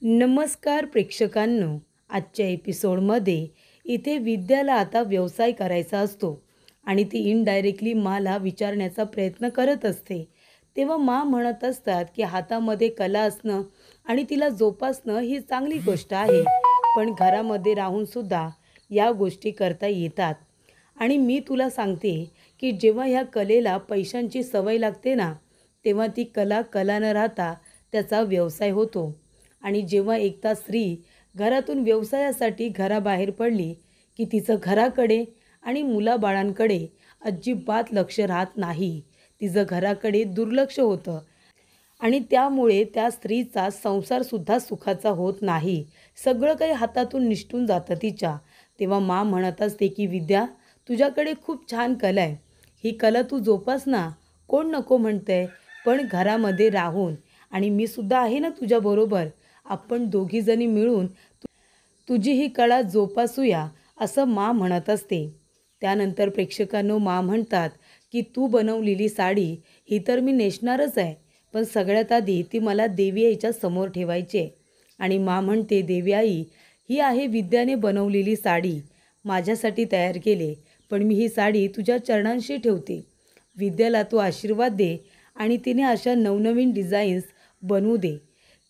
नमस्कार प्रेक्षकांनो, आजच्या एपिसोडमध्ये इथे विद्याला आता व्यवसाय करायचा असतो आणि ती इनडायरेक्टली माला विचारण्याचा प्रयत्न करत असते. तेव्हा मा म्हणत असतात की हातामध्ये कला असणं आणि तिला जोपासणं ही चांगली गोष्ट आहे, पण घरामध्ये राहूनसुद्धा या गोष्टी करता येतात. आणि मी तुला सांगते की जेव्हा ह्या कलेला पैशांची सवय लागते ना, तेव्हा ती कला कला न राहता त्याचा व्यवसाय होतो. आणि जेव्हा एकदा स्त्री घरातून व्यवसायासाठी घराबाहेर पडली की तिचं घराकडे आणि मुलाबाळांकडे अजिबात लक्ष राहत नाही. तिचं घराकडे दुर्लक्ष होतं आणि त्यामुळे त्या स्त्रीचा संसारसुद्धा सुखाचा होत नाही. सगळं काही हातातून निसटून जातं तिच्या. तेव्हा मा म्हणत असते की विद्या, तुझ्याकडे खूप छान कला आहे, ही कला तू जोपास ना. कोण नको म्हणतंय, पण घरामध्ये राहून. आणि मी सुद्धा आहे ना तुझ्याबरोबर. आपण दोघीजणी मिळून तुझी ही कला जोपासूया, असं मा म्हणत असते. त्यानंतर प्रेक्षकांनो, मा म्हणतात की तू बनवलेली साडी ही तर मी नेसणारच आहे, पण सगळ्यात आधी ती मला देवी आईच्या समोर ठेवायची आहे. आणि मा म्हणते, देवी आई, ही आहे विद्याने बनवलेली साडी, माझ्यासाठी तयार केले, पण मी ही साडी तुझ्या चरणांशी ठेवते. विद्याला तू आशीर्वाद दे आणि तिने अशा नवनवीन डिझाईन्स बनवू दे.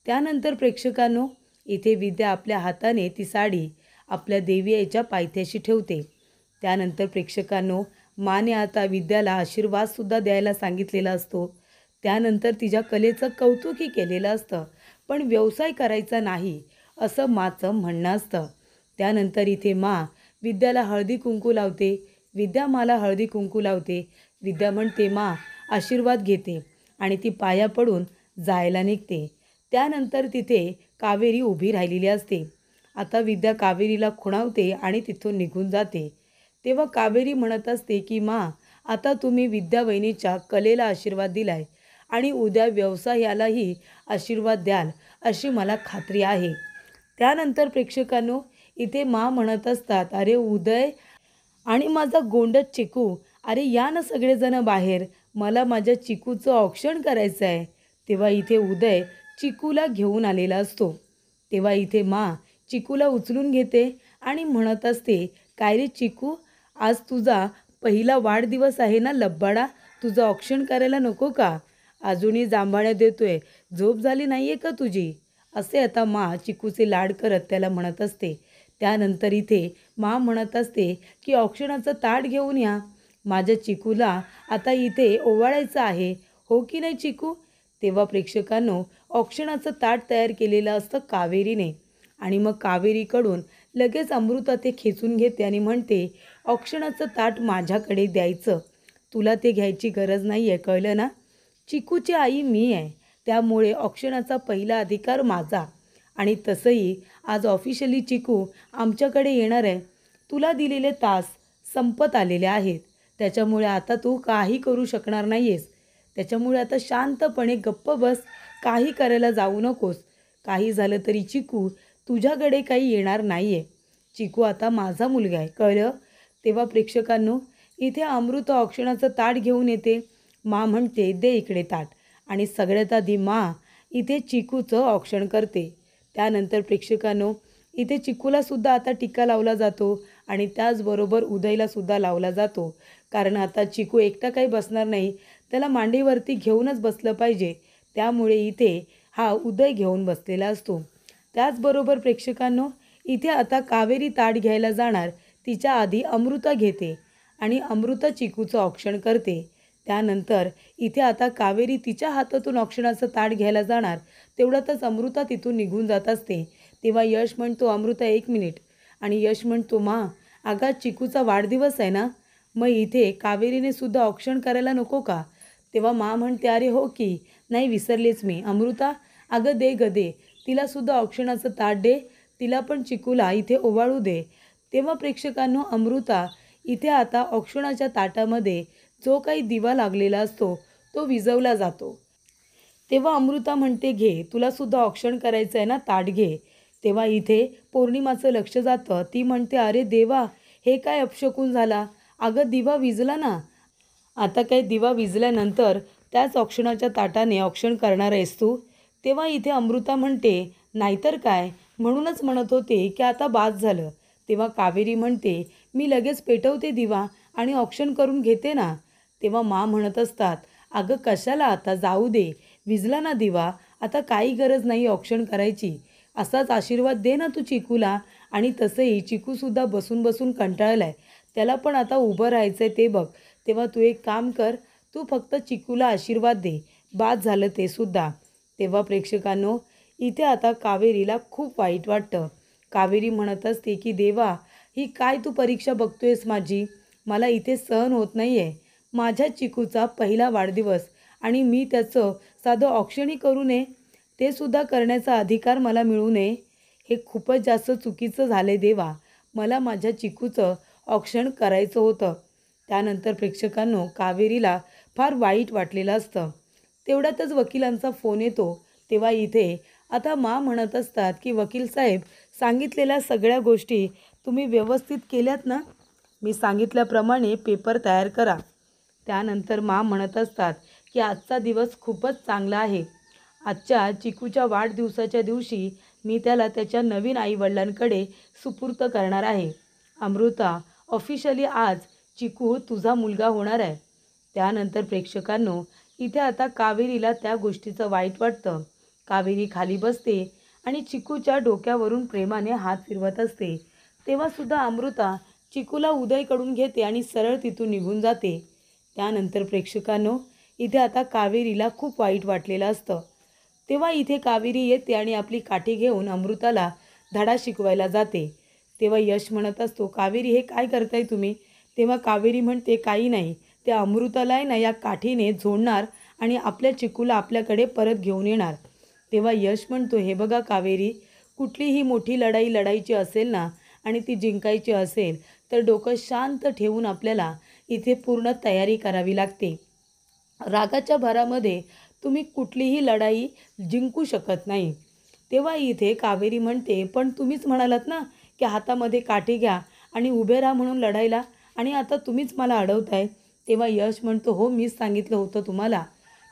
त्यानंतर प्रेक्षकांनो, इथे विद्या आपल्या हाताने ती साडी आपल्या देवी आईच्या पायथ्याशी ठेवते. त्यानंतर प्रेक्षकांनो, माने आता विद्याला आशीर्वादसुद्धा द्यायला सांगितलेला असतो. त्यानंतर तिच्या कलेचं कौतुकही केलेलं असतं, पण व्यवसाय करायचा नाही, असं माचं म्हणणं असतं. त्यानंतर इथे मा विद्याला हळदी कुंकू लावते. विद्या मला हळदी कुंकू लावते. विद्या म्हणते, मा आशीर्वाद घेते आणि ती पाया पडून जायला निघते. त्यानंतर तिथे कावेरी उभी राहिलेली असते. आता विद्या कावेरीला खुणावते आणि तिथून निघून जाते. तेव्हा कावेरी म्हणत असते की मा, आता तुम्ही विद्या वहिनीच्या कलेला आशीर्वाद दिलाय आणि उद्या व्यवसायालाही आशीर्वाद द्याल अशी मला खात्री आहे. त्यानंतर प्रेक्षकांनो, इथे मा म्हणत असतात, अरे उदय आणि माझा गोंडच चिकू, अरे या ना सगळेजण बाहेर, मला माझ्या चिकूचं औक्षण करायचं आहे. तेव्हा इथे उदय चिकूला घेऊन आलेला असतो. तेव्हा इथे मा चिकूला उचलून घेते आणि म्हणत असते, काय रे चिकू, आज तुझा पहिला वाढदिवस आहे ना लब्बाडा, तुझं औक्षण करायला नको का? अजूनही जांभळ्या देतोय, झोप झाली नाही आहे का तुझी? असे आता मा चिकूचे लाड करत त्याला म्हणत असते. त्यानंतर इथे मा म्हणत असते की औक्षणाचं ताट घेऊन या, माझ्या चिकूला आता इथे ओवाळायचं आहे, हो की नाही चिकू? तेव्हा प्रेक्षकांनो, औक्षणाचं ताट तयार केलेलं असतं कावेरीने. आणि मग कावेरीकडून लगेच अमृता ते खेचून घेते आणि म्हणते, औक्षणाचं ताट माझ्याकडे द्यायचं, तुला ते घ्यायची गरज नाही आहे, कळलं ना? चिकूची आई मी आहे, त्यामुळे औक्षणाचा पहिला अधिकार माझा. आणि तसंही आज ऑफिशियली चिकू आमच्याकडे येणार आहे. तुला दिलेले तास संपत आलेले आहेत, त्याच्यामुळे आता तू काही करू शकणार नाही आहेस. त्याच्यामुळे आता शांतपणे गप्प बस, काही करायला जाऊ नकोस. काही झालं तरी चिकू तुझ्याकडे काही येणार नाही आहे. चिकू आता माझा मुलगा आहे, कळलं? तेव्हा प्रेक्षकांनो, इथे अमृता औक्षणाचं ताट घेऊन येते. मा म्हणते, दे इकडे ताट. आणि सगळ्यात आधी मा इथे चिकूचं औक्षण करते. त्यानंतर प्रेक्षकांनो, इथे चिकूलासुद्धा आता टिक्का लावला जातो आणि त्याचबरोबर उदयलासुद्धा लावला जातो. कारण आता चिकू एकटा काही बसणार नाही, त्याला मांडीवरती घेऊनच बसलं पाहिजे. त्यामुळे इथे हा उदय घेऊन बसलेला असतो. त्याचबरोबर प्रेक्षकांनो, इथे आता कावेरी ताट घ्यायला जाणार, तिच्या आधी अमृता घेते आणि अमृता चिकूचं औक्षण करते. त्यानंतर इथे आता कावेरी तिच्या हातातून औक्षणाचं ताट घ्यायला जाणार, तेवढ्यातच अमृता तिथून निघून जात असते. तेव्हा यश म्हणतो, अमृता 1 मिनिट. आणि यश म्हणतो, मा अगं चिकूचा वाढदिवस आहे ना, मग इथे कावेरीने सुद्धा औक्षण करायला नको का? तेव्हा मा म्हणते, अरे हो की, नाही विसरलेच मी. अमृता, अगं दे ग दे, तिलासुद्धा औक्षणाचं ताट दे, तिला पण चिकूला इथे ओवाळू दे. तेव्हा प्रेक्षकांनो, अमृता इथे आता औक्षणाच्या ताटामध्ये जो काही दिवा लागलेला असतो तो विझवला जातो. तेव्हा अमृता म्हणते, घे, तुलासुद्धा औक्षण करायचं आहे ना, ताट घे. तेव्हा इथे पौर्णिमाचं लक्ष जातं. ती म्हणते, अरे देवा, हे काय अपशकून झाला, अगं दिवा विझला ना. आता काही दिवा विझल्यानंतर त्याच औक्षणाच्या ताटाने औक्षण करणार आहेस तू? तेव्हा इथे अमृता म्हणते, नाहीतर काय, म्हणूनच म्हणत होते की आता बास झालं. तेव्हा कावेरी म्हणते, मी लगेच पेटवते दिवा आणि ऑक्शन करून घेते ना. तेव्हा म्हणत असतात, अगं कशाला, आता जाऊ दे, विझला ना दिवा, आता काही गरज नाही ऑक्शन करायची. असाच आशीर्वाद दे ना तू चिकूला. आणि तसंही चिकूसुद्धा बसून बसून कंटाळलाय, त्याला पण आता उभं राहायचंय ते बघ. तेव्हा तू एक काम कर, तू फक्त चिकूला आशीर्वाद दे, बाद झालं ते सुद्धा. तेव्हा प्रेक्षकांनो, इथे आता कावेरीला खूप वाईट वाटतं. कावेरी म्हणत असते की देवा, ही काय तू परीक्षा बघतोयस माझी, मला इथे सहन होत नाही आहे. माझ्या चिकूचा पहिला वाढदिवस आणि मी त्याचं साधं ऑक्शनही करू नये, ते सुद्धा करण्याचा अधिकार मला मिळू नये. हे खूपच जास्त चुकीचं झालं देवा. मला माझ्या चिकूचं ऑक्शन करायचं होतं. त्यानंतर प्रेक्षकांनो, कावेरीला फार वाईट वाटलेलं असतं. तेवढ्यातच वकिलांचा फोन येतो. तेव्हा इथे आता म्हणत असतात की वकील साहेब, सांगितलेल्या सगळ्या गोष्टी तुम्ही व्यवस्थित केल्यात ना? मी सांगितल्याप्रमाणे पेपर तयार करा. त्यानंतर म्हणत असतात की आजचा दिवस खूपच चांगला आहे. आजच्या चिकूच्या वाढदिवसाच्या दिवशी मी त्याला त्याच्या नवीन आईवडिलांकडे सुपूर्त करणार आहे. अमृता, ऑफिशियली आज चिकू तुझा मुलगा होणार आहे. त्यानंतर प्रेक्षकांनो, इथे आता कावेरीला त्या गोष्टीचं वाईट वाटतं. कावेरी खाली बसते आणि चिकूच्या डोक्यावरून प्रेमाने हात फिरवत असते. तेव्हासुद्धा अमृता चिकूला उदयकडून घेते आणि सरळ तिथून निघून जाते. त्यानंतर प्रेक्षकांनो, इथे आता कावेरीला खूप वाईट वाटलेलं असतं. तेव्हा इथे कावेरी येते आणि आपली काठी घेऊन अमृताला धडा शिकवायला जाते. तेव्हा यश म्हणत असतो, कावेरी हे काय करताय तुम्ही? तेव्हा कावेरी म्हणते, काही नाही, ते अमृताला आहे ना या काठीने झोडणार आणि आपल्या चिकूला आपल्याकडे परत घेऊन येणार. तेव्हा यश म्हणतो, हे बघा कावेरी, कुठलीही मोठी लढाई लढायची असेल ना आणि ती जिंकायची असेल तर डोकं शांत ठेवून आपल्याला इथे पूर्ण तयारी करावी लागते. रागाच्या भरामध्ये तुम्ही कुठलीही लढाई जिंकू शकत नाही. तेव्हा इथे कावेरी म्हणते, पण तुम्हीच म्हणालात ना की हातामध्ये काठी घ्या आणि उभे राहा म्हणून लढायला, आणि आता तुम्हीच मला अडवताय. तेव्हा यश म्हणतो, हो, मीच सांगितलं होतं तुम्हाला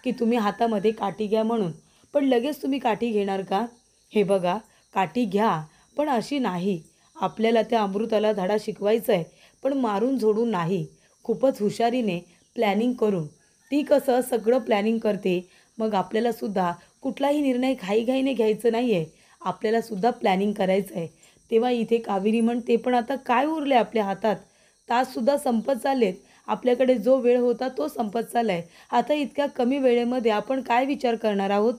की तुम्ही हातामध्ये काठी घ्या म्हणून, पण लगेच तुम्ही काठी घेणार का? हे बघा, काठी घ्या, पण अशी नाही. आपल्याला त्या अमृताला धडा शिकवायचा आहे, पण मारून झोडून नाही, खूपच हुशारीने प्लॅनिंग करून. ती कसं सगळं प्लॅनिंग करते, मग आपल्यालासुद्धा कुठलाही निर्णय घाईघाईने घ्यायचं नाही आहे, आपल्यालासुद्धा प्लॅनिंग करायचं आहे. तेव्हा इथे कावेरी म्हणते, पण आता काय उरले आपल्या हातात? ताससुद्धा संपत चाललेत, आपल्याकडे जो वेळ होता तो संपत चालला आहे. आता इतक्या कमी वेळेमध्ये आपण काय विचार करणार आहोत?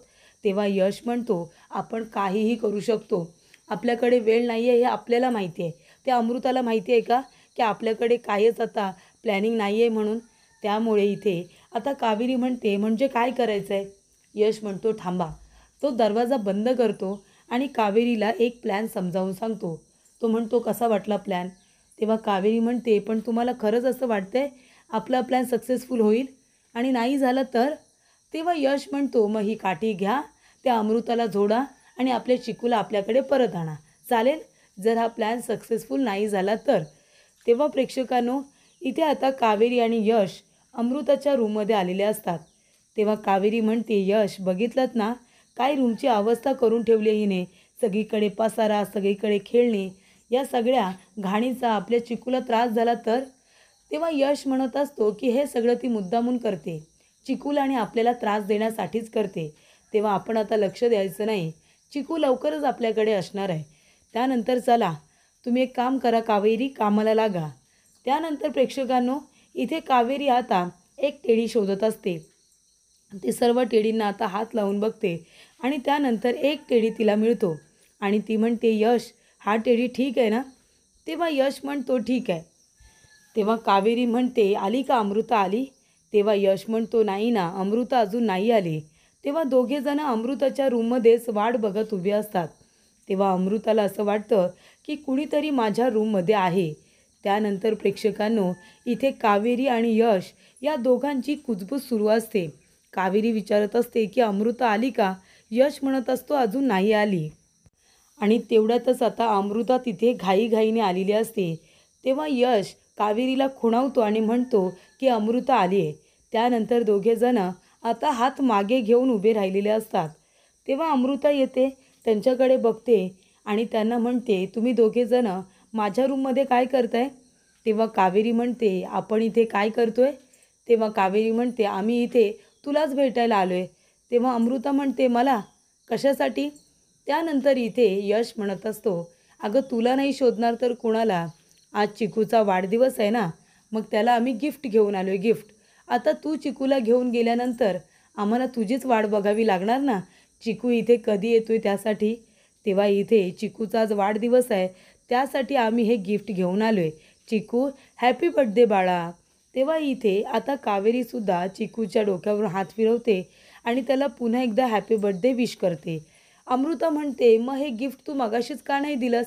तेव्हा यश म्हणतो, आपण काहीही करू शकतो, आपल्याकडे वेळ नाही आहे हे आपल्याला माहिती आहे. त्या अमृताला माहिती आहे का की आपल्याकडे काहीच आता प्लॅनिंग नाही आहे म्हणून? त्यामुळे इथे आता कावेरी म्हणते, म्हणजे काय करायचं आहे? यश म्हणतो, थांबा. तो दरवाजा बंद करतो आणि कावेरीला एक प्लॅन समजावून सांगतो. तो म्हणतो, कसा वाटला प्लॅन? तेव्हा कावेरी म्हणते, पण तुम्हाला खरंच असं वाटतंय आपला प्लॅन सक्सेसफुल होईल आणि नाही झालं तर? तेव्हा यश म्हणतो, मग ही काठी घ्या, त्या अमृताला जोडा आणि आपल्या चिकूला आपल्याकडे परत आणा. चालेल जर हा प्लॅन सक्सेसफुल नाही झाला तर? तेव्हा प्रेक्षकांनो, इथे आता कावेरी आणि यश अमृताच्या रूममध्ये आलेले असतात. तेव्हा कावेरी म्हणते, यश बघितलंत ना काय रूमची अवस्था करून ठेवली हिने, सगळीकडे पसारा, सगळीकडे खेळणे, या सगळ्या घाणीचा आपल्या चिकूला त्रास झाला तर? तेव्हा यश म्हणत असतो की हे सगळं ती मुद्दामून करते, चिकूला आणि आपल्याला त्रास देण्यासाठीच करते. तेव्हा आपण आता लक्ष द्यायचं नाही, चिकू लवकरच आपल्याकडे असणार आहे. त्यानंतर चला, तुम्ही एक काम करा कावेरी, कामाला लागा. त्यानंतर प्रेक्षकांनो, इथे कावेरी आता एक टेडी शोधत असते. ती सर्व टेडींना आता हात लावून बघते आणि त्यानंतर एक टेडी तिला मिळतो आणि ती म्हणते, यश हा टेडी ठीक आहे ना? तेव्हा यश म्हणतो, ठीक आहे. तेव्हा कावेरी म्हणते, आली का अमृता आली? तेव्हा यश म्हणतो, नाही ना, अमृता अजून नाही आली. तेव्हा दोघेजण अमृताच्या रूममध्येच वाट बघत उभे असतात. तेव्हा अमृताला असं वाटतं की कुणीतरी माझ्या रूममध्ये आहे. त्यानंतर प्रेक्षकांनो, इथे कावेरी आणि यश या दोघांची कुजबूज सुरू असते. कावेरी विचारत असते की अमृता आली का? यश म्हणत असतो, अजून नाही आली. आणि तेवढ्यातच आता अमृता तिथे घाईघाईने आलेली असते. तेव्हा यश कावेरीला खुणावतो आणि म्हणतो की अमृता आली आहे. त्यानंतर दोघेजण आता हात मागे घेऊन उभे राहिलेले असतात. तेव्हा अमृता येते. त्यांच्याकडे बघते आणि त्यांना म्हणते, तुम्ही दोघेजण माझ्या रूममध्ये काय करताय? तेव्हा कावेरी म्हणते, आपण इथे काय करतोय? तेव्हा कावेरी म्हणते, आम्ही इथे तुलाच भेटायला आलो आहे. तेव्हा अमृता म्हणते, मला? कशासाठी? त्यानंतर इथे यश म्हणत असतो, अगं तुला नाही शोधणार तर कुणाला? आज चिकूचा वाढदिवस आहे ना, मग त्याला आम्ही गिफ्ट घेऊन आलो आहे, गिफ्ट. आता तू चिकूला घेऊन गेल्यानंतर आम्हाला तुझीच वाट बघावी लागणार ना, चिकू इथे कधी येतोय त्यासाठी. तेव्हा इथे चिकूचा आज वाढदिवस आहे, त्यासाठी आम्ही हे गिफ्ट घेऊन आलो आहे. चिकू, हॅपी बर्थडे बाळा. तेव्हा इथे आता कावेरीसुद्धा चिकूच्या डोक्यावरून हात फिरवते आणि त्याला पुन्हा एकदा हॅपी बर्थडे विश करते. अमृता म्हणते, मग हे गिफ्ट तू मगाशीच का नाही दिलंस?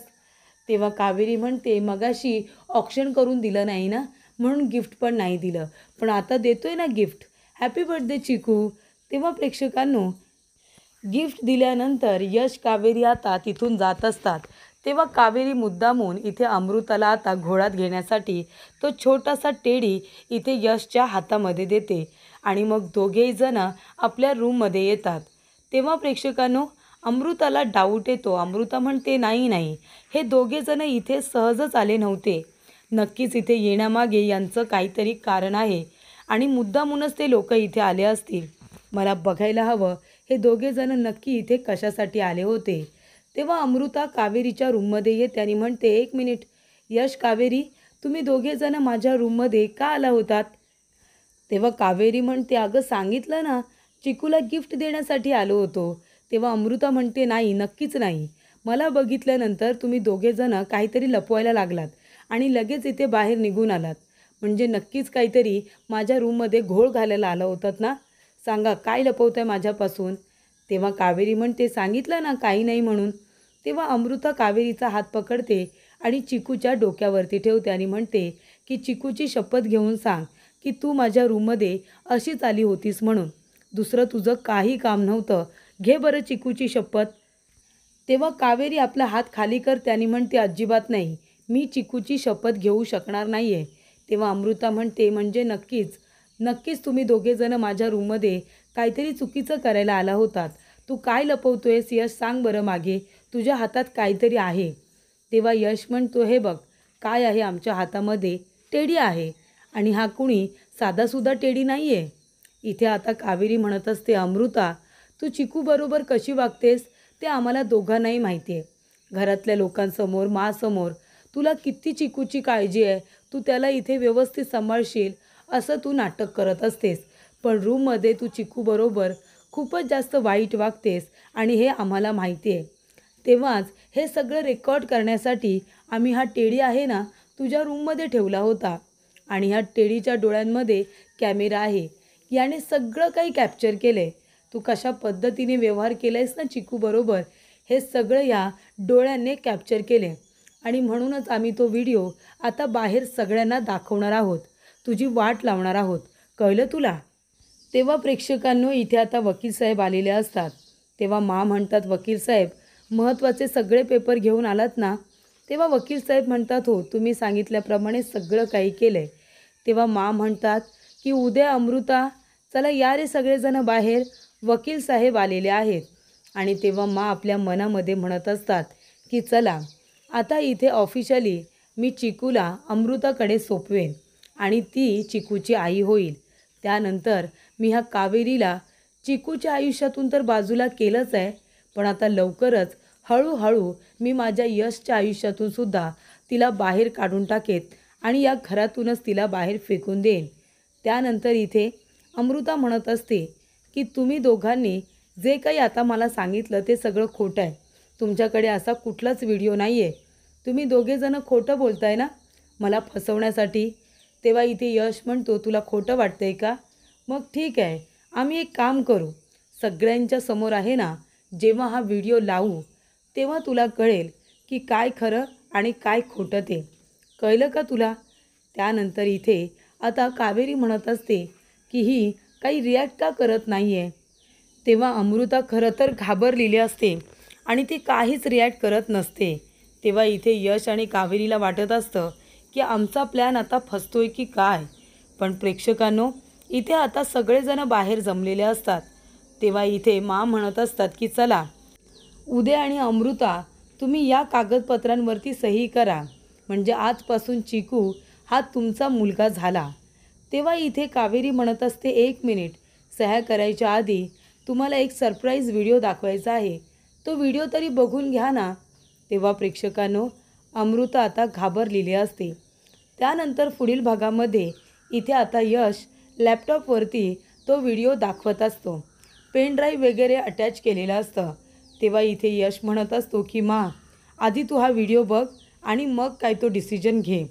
तेव्हा कावेरी म्हणते, मगाशी ऑक्शन करून दिलं नाही ना, म्हणून गिफ्ट पण नाही दिलं, पण आता देतोय ना गिफ्ट. हॅपी बर्थडे चिकू. तेव्हा प्रेक्षकांनो, गिफ्ट दिल्यानंतर यश कावेरी आता तिथून जात असतात. तेव्हा कावेरी मुद्दामून इथे अमृताला आता घोळात घेण्यासाठी तो छोटासा टेडी इथे यशच्या हातामध्ये देते आणि मग दोघेही जण आपल्या रूममध्ये येतात. तेव्हा प्रेक्षकांनो, अमृताला डाऊट येतो. अमृता म्हणते, नाही नाही, हे दोघेजण इथे सहजच आले नव्हते. नक्कीच इथे येण्यामागे यांचं काहीतरी कारण आहे आणि मुद्दामूनच ते लोक इथे आले असतील. मला बघायला हवं हे दोघेजण नक्की इथे कशासाठी आले होते. तेव्हा अमृता कावेरीच्या रूममध्ये येते आणि म्हणते, एक मिनिट, यश कावेरी, तुम्ही दोघेजण माझ्या रूममध्ये का आला होतात? तेव्हा कावेरी म्हणते, अगं सांगितलं ना, चिकूला गिफ्ट देण्यासाठी आलो होतो. तेव्हा अमृता म्हणते, नाही, नक्कीच नाही. मला बघितल्यानंतर तुम्ही दोघेजण काहीतरी लपवायला लागलात आणि लगेच इथे बाहेर निघून आलात. म्हणजे नक्कीच काहीतरी माझ्या रूममध्ये घोळ घालायला आला होतात ना? सांगा, काय लपवताय माझ्यापासून? तेव्हा कावेरी म्हणते, सांगितलं ना काही नाही म्हणून. तेव्हा अमृता कावेरीचा हात पकडते आणि चिकूच्या डोक्यावरती ठेवते आणि म्हणते की चिकूची शपथ घेऊन सांग की तू माझ्या रूममध्ये अशीच आली होतीस म्हणून. दुसरं तुझं काही काम नव्हतं. घे बरं चिकूची शपथ. तेव्हा कावेरी आपला हात खाली करते आणि म्हणते, अजिबात नाही, मी चिकूची शपथ घेऊ शकणार नाही आहे. तेव्हा अमृता म्हणते, म्हणजे नक्कीच नक्कीच तुम्ही दोघेजण माझ्या रूममध्ये काहीतरी चुकीचं करायला आला होतात. तू काय लपवतोयस यश, सांग बरं, मागे तुझ्या हातात काहीतरी आहे. तेव्हा यश म्हणतो, हे बघ काय आहे, आमच्या हातामध्ये टेडी आहे आणि हा कुणी साधासुद्धा टेडी नाही आहे. इथे आता कावेरी म्हणत असते, अमृता, तू चिकूबरोबर कशी वागतेस ते आम्हाला दोघांनाही माहिती आहे. घरातल्या लोकांसमोर, मासमोर तुला किती चिकूची काळजी आहे, तू त्याला इथे व्यवस्थित सांभाळशील असं तू नाटक करत असतेस, पण रूममध्ये तू चिकूबरोबर खूपच जास्त वाईट वागतेस आणि हे आम्हाला माहिती आहे. तेव्हाच हे सगळं रेकॉर्ड करण्यासाठी आम्ही हा टेडी आहे ना तुझ्या रूममध्ये ठेवला होता आणि ह्या टेडीच्या डोळ्यांमध्ये कॅमेरा आहे. याने सगळं काही कॅप्चर केलं आहे. तू कशा पद्धतीने व्यवहार केला आहेस ना चिकूबरोबर, हे सगळं या डोळ्यांनी कॅप्चर केले आणि म्हणूनच आम्ही तो व्हिडिओ आता बाहेर सगळ्यांना दाखवणार आहोत. तुझी वाट लावणार आहोत. कळलं तुला? तेव्हा प्रेक्षकांनो, इथे आता वकील साहेब आलेले असतात. तेव्हा म्हणतात, वकील साहेब, महत्त्वाचे सगळे पेपर घेऊन आलात ना? तेव्हा वकील साहेब म्हणतात, हो, तुम्ही सांगितल्याप्रमाणे सगळं काही केलं आहे. तेव्हा म्हणतात की उद्या अमृता, चला या रे सगळेजण बाहेर, वकील साहेब आलेले आहेत. आणि तेव्हा आपल्या मनामध्ये म्हणत असतात की चला आता इथे ऑफिशियली मी चिकूला अमृताकडे सोपवेन आणि ती चिकूची आई होईल. त्यानंतर मी ह्या कावेरीला चिकूच्या आयुष्यातून तर बाजूला केलंच आहे, पण आता लवकरच हळूहळू मी माझ्या यशच्या आयुष्यातून सुद्धा तिला बाहेर काढून टाकेत आणि या घरातूनच तिला बाहेर फेकून देईन. त्यानंतर इथे अमृता म्हणत असते की तुम्ही दोघांनी जे काही आता मला सांगितलं ते सगळं खोटं आहे. तुमच्याकडे असा कुठलाच व्हिडिओ नाही आहे. तुम्ही दोघेजणं खोटं बोलताय ना मला फसवण्यासाठी. तेव्हा इथे यश म्हणतो, तुला खोटं वाटतंय का? मग ठीक आहे, आम्ही एक काम करू, सगळ्यांच्या समोर आहे ना, जेव्हा हा व्हिडिओ लावू तेव्हा तुला कळेल की काय खरं आणि काय खोटं ते. कळलं का तुला? त्यानंतर इथे आता कावेरी म्हणत असते की ही काही रिॲक्ट का करत नाही आहे. तेव्हा अमृता खरं तर घाबरलेली असते आणि ती काहीच रिॲक्ट करत नसते. तेव्हा इथे यश आणि कावेरीला वाटत असतं की आमचा प्लॅन आता फसतोय की काय. पण प्रेक्षकांनो, इथे आता सगळेजण बाहेर जमलेले असतात. तेव्हा इथे म्हणत असतात की चला उदय आणि अमृता, तुम्ही या कागदपत्रांवरती सही करा, म्हणजे आजपासून चिकू हा तुमचा मुलगा झाला. तेव्हा इथे कावेरी म्हणत असते, 1 मिनिट, सह्या करायच्या आधी तुम्हाला एक सरप्राईज व्हिडिओ दाखवायचा आहे, तो व्हिडिओ तरी बघून घ्या ना. तेव्हा प्रेक्षकांनो, अमृता आता घाबरलेली असते. त्यानंतर पुढील भागामध्ये इथे आता यश लॅपटॉपवरती तो व्हिडिओ दाखवत असतो. पेन ड्राईव्ह वगैरे अटॅच केलेलं असतं. तेव्हा इथे यश म्हणत असतो की आधी तू हा व्हिडिओ बघ आणि मग काय तो डिसिजन घे.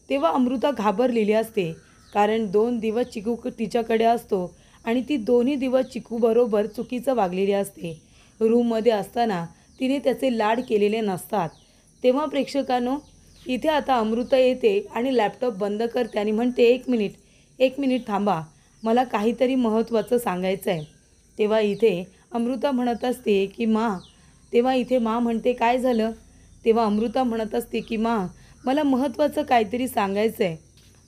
तेव्हा अमृता घाबरलेली असते, कारण 2 दिवस चिकू तिच्याकडे असतो आणि ती दोन्ही दिवस चिकूबरोबर चुकीचं वागलेली असते. रूममध्ये असताना तिने त्याचे लाड केलेले नसतात. तेव्हा प्रेक्षकांनो, इथे आता अमृता येते आणि लॅपटॉप बंद करते आणि म्हणते, 1 मिनिट थांबा, मला काहीतरी महत्त्वाचं सांगायचं आहे. तेव्हा इथे अमृता म्हणत असते की तेव्हा इथे म्हणते, काय झालं? तेव्हा अमृता म्हणत असते की मला महत्त्वाचं काहीतरी सांगायचं आहे.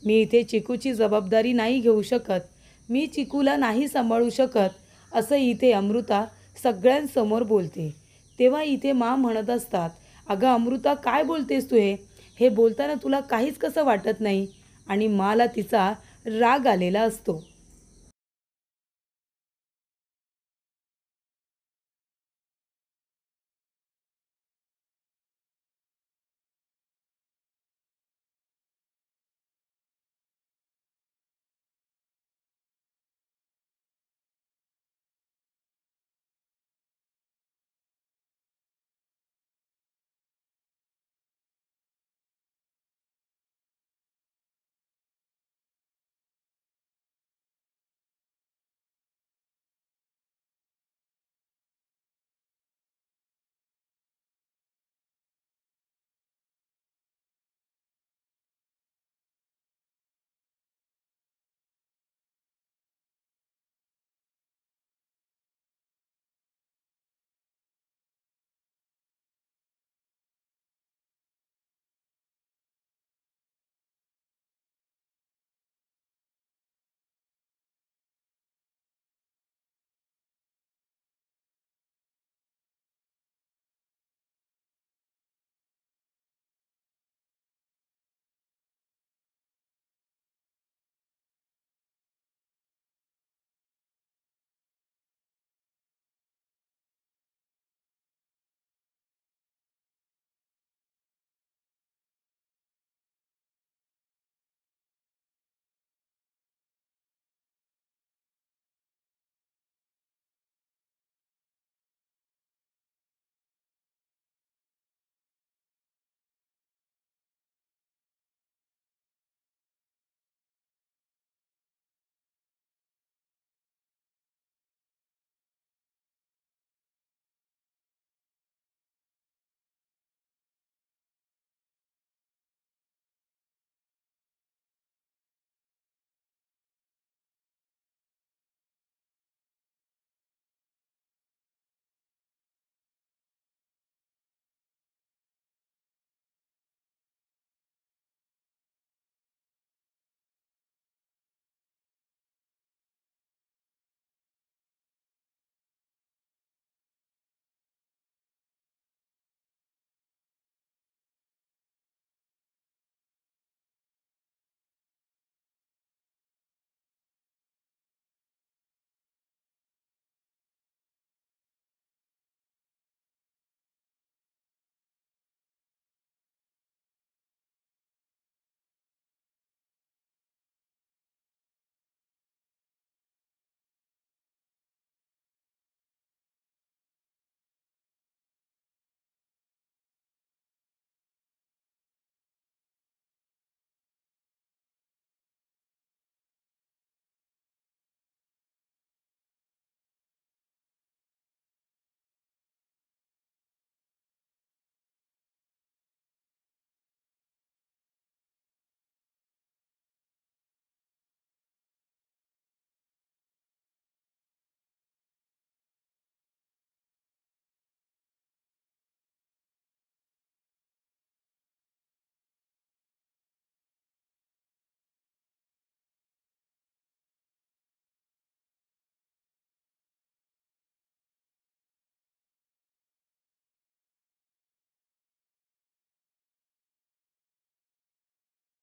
मी इथे चिकूची जबाबदारी नाही घेऊ शकत, मी चिकूला नाही सांभाळू शकत, असं इथे अमृता सगळ्यांसमोर बोलते. तेव्हा इथे म्हणत असतात, अगं अमृता, काय बोलतेस तू? हे बोलताना तुला काहीच कसं वाटत नाही? आणि तिचा राग आलेला असतो.